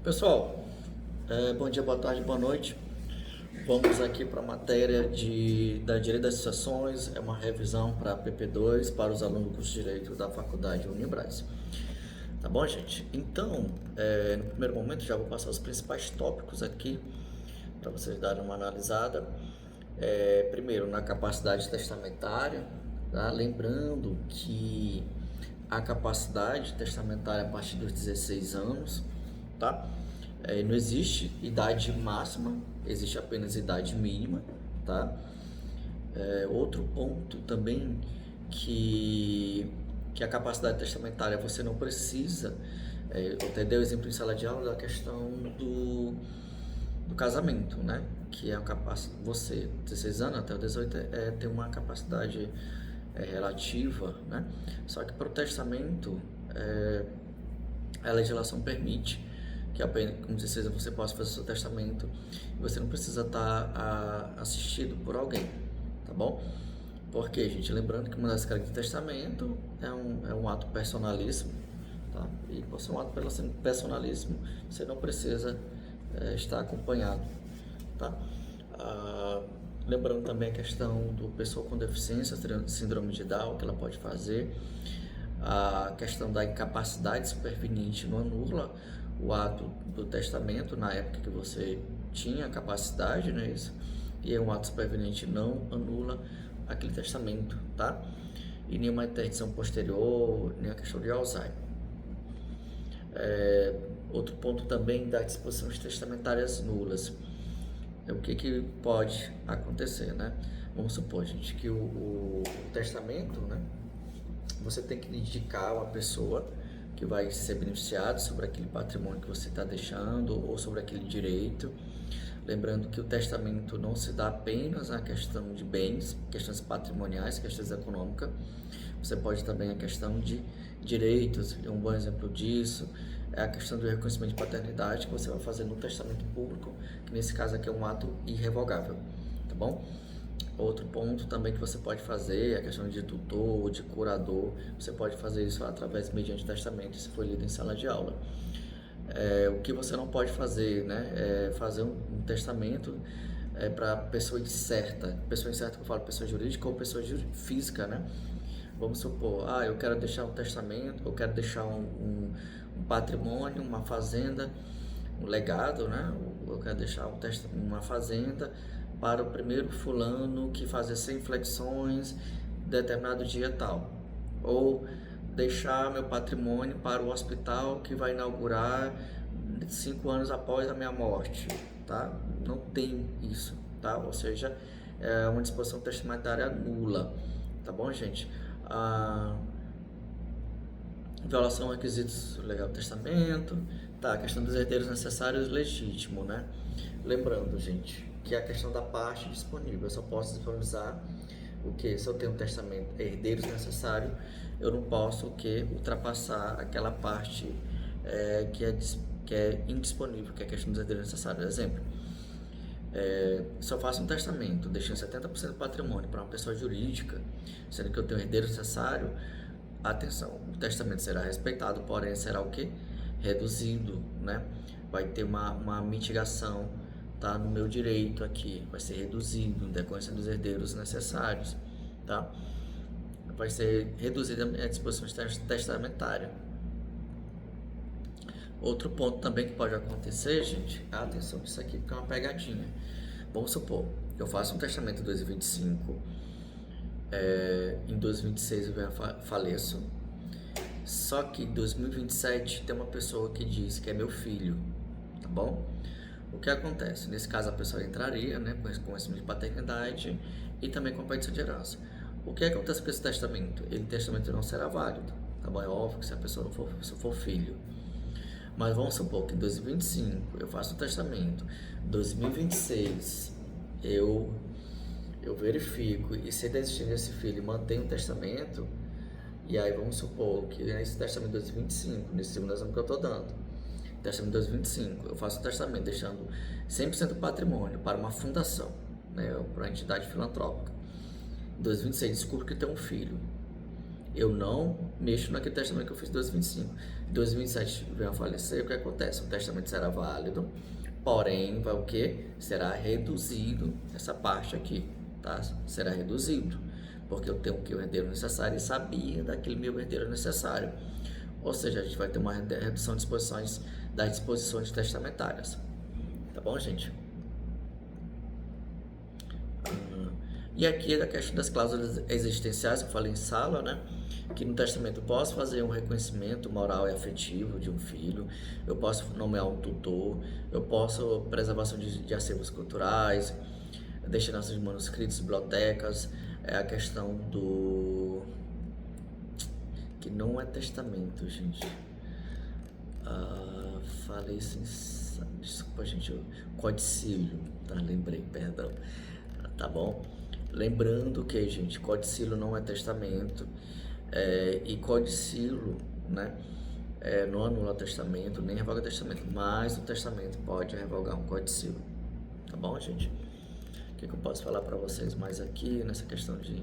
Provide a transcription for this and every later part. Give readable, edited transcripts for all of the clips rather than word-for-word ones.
Pessoal, bom dia, boa tarde, boa noite. Vamos aqui para a matéria da Direito das Sucessões, é uma revisão para a PP2 para os alunos do curso de Direito da Faculdade Unibras. Tá bom, gente? Então, no primeiro momento já vou passar os principais tópicos aqui para vocês darem uma analisada. Primeiro, na capacidade testamentária, tá? Lembrando que a capacidade testamentária a partir dos 16 anos, tá? Não existe idade máxima, existe apenas idade mínima, tá? Outro ponto também que a capacidade testamentária você não precisa, eu até dei o exemplo em sala de aula da questão do casamento, né? Que é você, 16 anos até os 18, tem uma capacidade relativa, né? Só que para o testamento, a legislação permite que apenas com 16 anos você possa fazer seu testamento e você não precisa estar assistido por alguém, tá bom? Porque, gente, lembrando que uma das características do testamento é um ato personalíssimo, tá? E por ser um ato personalíssimo, você não precisa estar acompanhado, tá? Lembrando também a questão do pessoa com deficiência, síndrome de Down, que ela pode fazer. A questão da incapacidade superveniente não anula o ato do testamento na época que você tinha capacidade, né? Isso. E um ato superveniente não anula aquele testamento, tá? E nenhuma interdição posterior, nem a questão de Alzheimer. Outro ponto também das disposições testamentárias nulas. O que pode acontecer, né? Vamos supor, gente, que o testamento, né? Você tem que indicar uma pessoa que vai ser beneficiada sobre aquele patrimônio que você está deixando ou sobre aquele direito. Lembrando que o testamento não se dá apenas na questão de bens, questões patrimoniais, questões econômicas. Você pode também a questão de direitos, e um bom exemplo disso é a questão do reconhecimento de paternidade que você vai fazer no testamento público, que nesse caso aqui é um ato irrevogável, tá bom? Outro ponto também que você pode fazer é a questão de tutor, de curador. Você pode fazer isso através mediante testamento, se for lido em sala de aula. O que você não pode fazer, né? É fazer um testamento para pessoa incerta. Pessoa incerta que eu falo, pessoa jurídica ou pessoa física, né? Vamos supor, eu quero deixar um testamento, eu quero deixar um patrimônio, uma fazenda, um legado, né? Eu quero deixar uma fazenda para o primeiro fulano que fazer 100 flexões determinado dia tal, ou deixar meu patrimônio para o hospital que vai inaugurar 5 anos após a minha morte, tá? Não tem isso, tá? Ou seja, é uma disposição testamentária nula, tá bom, gente? Violação a requisitos legal do testamento, tá? A questão dos herdeiros necessários legítimos, né? Lembrando, gente, que a questão da parte disponível, eu só posso disponibilizar o que? Se eu tenho um testamento, herdeiros necessários, eu não posso ultrapassar aquela parte que é indisponível, que é a questão dos herdeiros necessários. Exemplo, se eu faço um testamento deixando 70% do patrimônio para uma pessoa jurídica, sendo que eu tenho herdeiro necessário, atenção, o testamento será respeitado, porém será o que? Reduzido, né? Vai ter uma mitigação, tá? No meu direito aqui, vai ser reduzido em decorrência dos herdeiros necessários, tá? Vai ser reduzida a disposição testamentária. Outro ponto também que pode acontecer, gente, atenção, isso aqui porque é uma pegadinha. Vamos supor, eu faço um testamento em 2025, em 2026 eu venho a faleço, só que em 2027 tem uma pessoa que diz que é meu filho, tá bom? O que acontece? Nesse caso a pessoa entraria, né, com conhecimento de paternidade e também com a petição de herança. O que acontece com esse testamento? Ele testamento não será válido, tá bom? É óbvio que se a pessoa não for filho. Mas vamos supor que em 2025 eu faço o testamento, 2026 eu verifico e se desistir desse filho mantenho o testamento, e aí vamos supor que nesse testamento de 2025, nesse segundo exemplo que eu estou dando, testamento de 2025, eu faço o testamento deixando 100% do patrimônio para uma fundação, né, para uma entidade filantrópica. Em 2026 descubro que tem um filho. Eu não mexo naquele testamento que eu fiz em 2025. Em 2027 veio a falecer, o que acontece? O testamento será válido, porém, vai o quê? Será reduzido essa parte aqui, tá? Será reduzido, porque eu tenho o que? O herdeiro necessário e sabia daquele meu herdeiro necessário. Ou seja, a gente vai ter uma redução de disposições das disposições testamentárias. Tá bom, gente? E aqui é da questão das cláusulas existenciais, que eu falei em sala, né? Que no testamento eu posso fazer um reconhecimento moral e afetivo de um filho, eu posso nomear um tutor, eu posso preservação de acervos culturais, destinação de manuscritos, bibliotecas, é a questão do... que não é testamento, gente. Falei assim, desculpa, gente, codicílio, tá? Lembrei, perdão. Tá bom? Lembrando que, gente, codicílio não é testamento, e codicílio, né, não anula testamento, nem revoga testamento, mas o testamento pode revogar um codicílio. Tá bom, gente? O que eu posso falar para vocês mais aqui nessa questão de...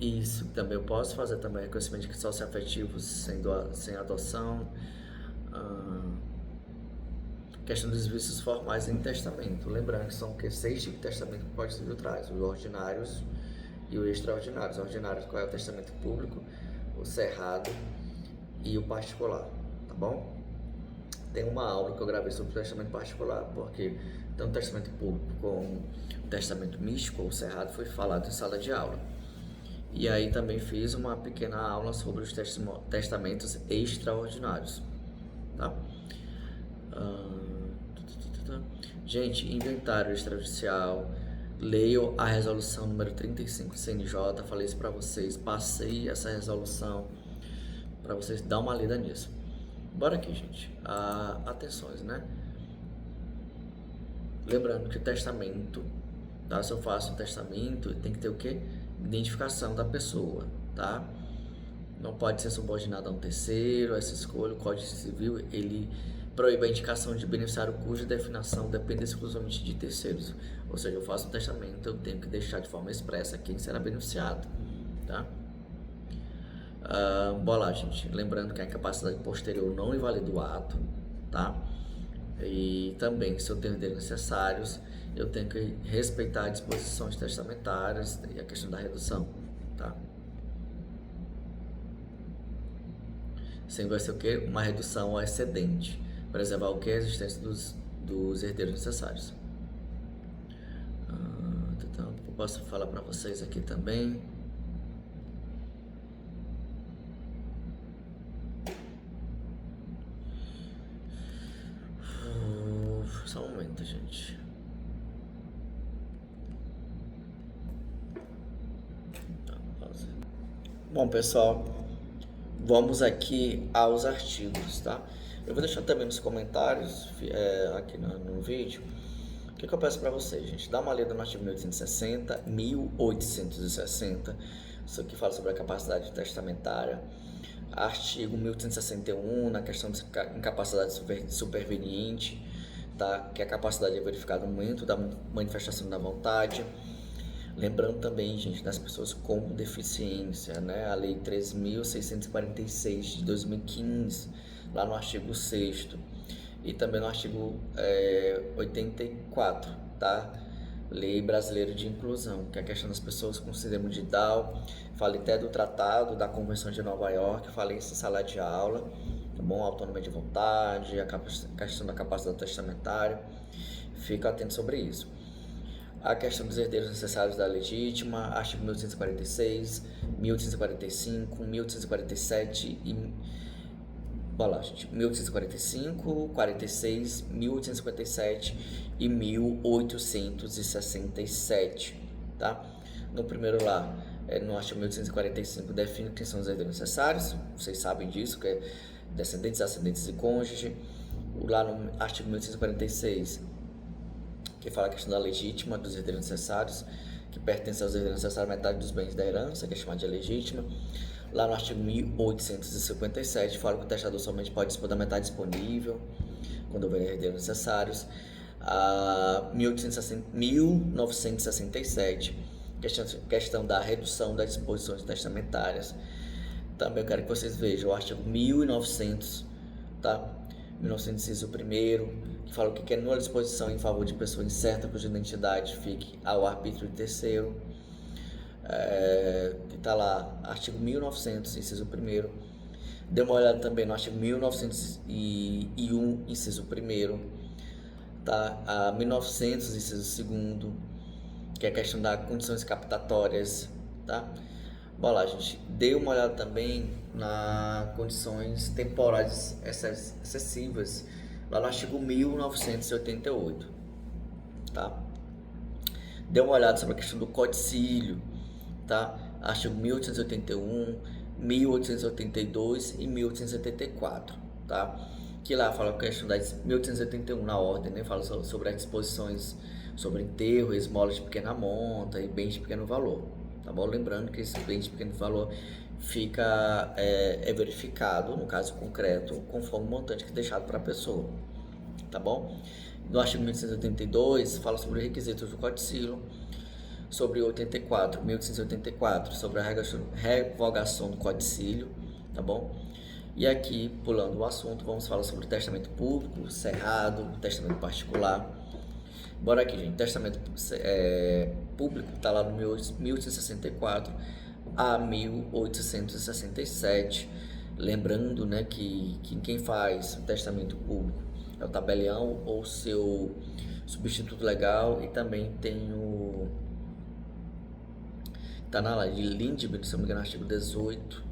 Isso também eu posso fazer também reconhecimento de socioafetivos sem adoção. Questão dos vícios formais em testamento. Lembrando que são 6 tipos de testamento que o Código Civil traz: os ordinários e os extraordinários. Os ordinários, qual é o testamento público, o cerrado e o particular, tá bom? Tem uma aula que eu gravei sobre o testamento particular, porque tanto o testamento público como o testamento místico ou cerrado foi falado em sala de aula. E aí também fiz uma pequena aula sobre os testamentos extraordinários, tá? Gente, inventário extrajudicial, leio a resolução número 35 do CNJ, falei isso para vocês, passei essa resolução para vocês dar uma lida nisso. Bora aqui, gente. Atenções, né? Lembrando que o testamento, tá? Se eu faço um testamento, tem que ter o quê? Identificação da pessoa, tá? Não pode ser subordinado a um terceiro. Essa escolha, o Código Civil, ele proíbe a indicação de beneficiário cuja definição depende exclusivamente de terceiros. Ou seja, eu faço um testamento, eu tenho que deixar de forma expressa quem será beneficiado, tá? Bora lá, gente. Lembrando que a incapacidade posterior não invalida o ato, tá? E também, se eu tenho herdeiros necessários, eu tenho que respeitar as disposições testamentárias e a questão da redução, tá? Sempre vai ser o quê? Uma redução ao excedente. Preservar o que? A existência dos herdeiros necessários. Então, eu posso falar para vocês aqui também. Só um momento, gente. Bom, pessoal, vamos aqui aos artigos, tá? Eu vou deixar também nos comentários, aqui no vídeo, o que eu peço para vocês, gente? Dá uma lida no artigo 1860, isso aqui fala sobre a capacidade testamentária. Artigo 1861, na questão de incapacidade superveniente, tá? Que é a capacidade de verificar no momento da manifestação da vontade. Lembrando também, gente, das pessoas com deficiência, né? A Lei 3.646 de 2015, lá no artigo 6º, e também no artigo 84, tá? Lei Brasileira de Inclusão, que é a questão das pessoas com síndrome de Down. Falei até do Tratado da Convenção de Nova York, falei isso em sala de aula, tá bom? Autonomia de vontade, a questão da capacidade testamentária, fica atento sobre isso. A questão dos herdeiros necessários da legítima, artigo 1846, 1845, 1847 e... Olha lá, gente, 1845, 46, 1857 e 1867, tá? No primeiro lá, no artigo 1845, define quem são os herdeiros necessários, vocês sabem disso, que é descendentes, ascendentes e cônjuge. Lá no artigo 1846, que fala a questão da legítima, dos herdeiros necessários, que pertence aos herdeiros necessários metade dos bens da herança, que é chamada de legítima. Lá no artigo 1857, fala que o testador somente pode dispor da metade disponível, quando houver herdeiros necessários. 1967 questão da redução das disposições testamentárias. Também eu quero que vocês vejam o artigo 1900, tá? 1900, inciso 1º, que fala que nula disposição em favor de pessoa incerta cuja identidade fique ao arbítrio de terceiro. Que está lá, artigo 1900, inciso 1º. Dê uma olhada também no artigo 1901, inciso 1º, tá? A 1900, inciso 2º, que é a questão das condições captatórias, tá? Bom lá, gente, dê uma olhada também nas condições temporais excessivas, lá no artigo 1988, tá? Dê uma olhada sobre a questão do codicílio, tá? Artigo 1881, 1882 e 1884, tá? Que lá fala a questão da 1881 na ordem, né? Fala sobre as disposições sobre enterro, esmolas de pequena monta e bens de pequeno valor, tá bom? Lembrando que esse bem de pequeno valor fica verificado, no caso concreto, conforme o montante que é deixado para a pessoa, tá bom? No artigo 1882 fala sobre os requisitos do codicílio, sobre 1884, sobre a revogação do codicílio, tá bom? E aqui, pulando o assunto, vamos falar sobre o testamento público, cerrado, testamento particular. Bora aqui, gente. Testamento público está lá no 1864 a 1867. Lembrando, né, que quem faz o testamento público é o tabelião ou seu substituto legal, e também tem o... Está na lei de Lindbergh, se não me engano, artigo 18,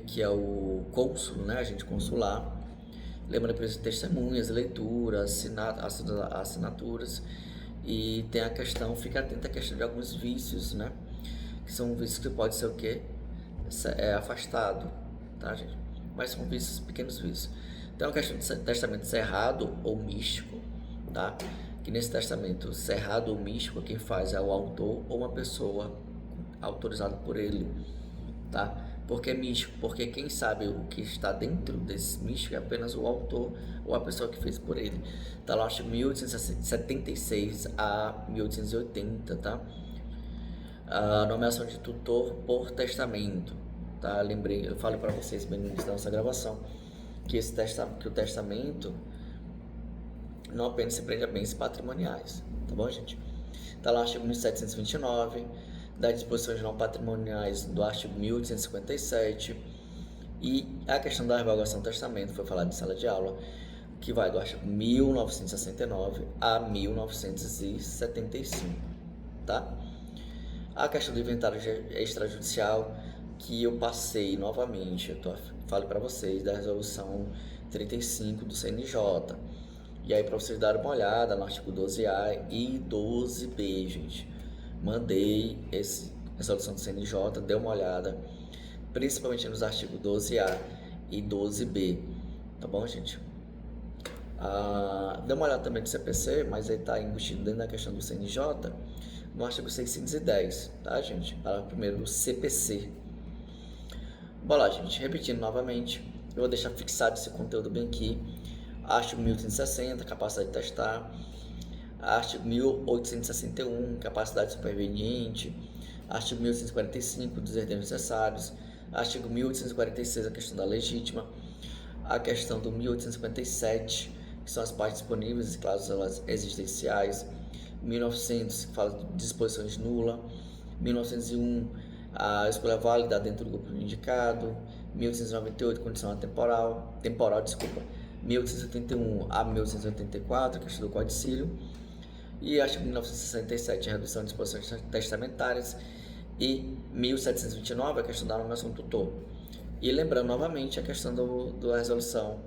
que é o cônsul, né, agente consular. Lembrando que precisa de testemunhas, leituras, assinaturas, e tem a questão, fica atento à questão de alguns vícios, né, que são vícios que pode ser o quê? Afastado, tá, gente? Mas são vícios, pequenos vícios. Então, a questão de testamento cerrado ou místico, tá? Que nesse testamento cerrado ou místico, quem faz é o autor ou uma pessoa autorizada por ele, tá? Por que místico? Porque quem sabe o que está dentro desse místico é apenas o autor ou a pessoa que fez por ele. Tá lá, acho 1876 a 1880, tá? A nomeação de tutor por testamento, tá? Lembrei, eu falei para vocês bem no início da nossa gravação que o testamento não apenas se prende a bens patrimoniais, tá bom, gente? Tá lá, artigo 1729, das disposições não patrimoniais do artigo 1857, e a questão da revogação do testamento foi falado em sala de aula, que vai do artigo 1969 a 1975, tá? A questão do inventário extrajudicial, que eu passei novamente, falei para vocês da resolução 35 do CNJ, e aí para vocês darem uma olhada no artigo 12A e 12B, gente. Mandei essa resolução do CNJ, dê uma olhada, principalmente nos artigos 12A e 12B, tá bom, gente? Dê uma olhada também no CPC, mas aí está embutido dentro da questão do CNJ, no artigo 610, tá, gente? Parágrafo primeiro do CPC. Bom lá, gente, repetindo novamente, eu vou deixar fixado esse conteúdo bem aqui. Artigo 1860, capacidade de testar. Artigo 1861, capacidade superveniente. Artigo 1845, dos herdeiros necessários. Artigo 1846, a questão da legítima. A questão do 1857, que são as partes disponíveis e cláusulas existenciais. 1900, que fala de disposições nulas. 1901, a escolha válida dentro do grupo indicado. 1898, condição temporal. 1881 a 1884, a questão do codicílio. E artigo 1967, a redução de disposições testamentárias. E 1729, a questão da nomeação do tutor. E lembrando novamente a questão da resolução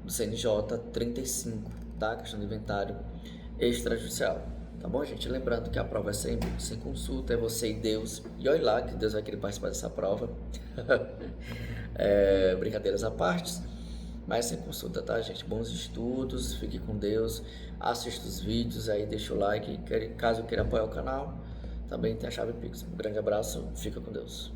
do CNJ 35, tá? A questão do inventário extrajudicial. Tá bom, gente? Lembrando que a prova é sempre sem consulta, é você e Deus. E olha lá que Deus vai querer participar dessa prova. Brincadeiras à parte, mas sem consulta, tá, gente? Bons estudos, fique com Deus, assista os vídeos aí, deixa o like. Caso queira apoiar o canal, também tem a chave Pix. Um grande abraço, fica com Deus.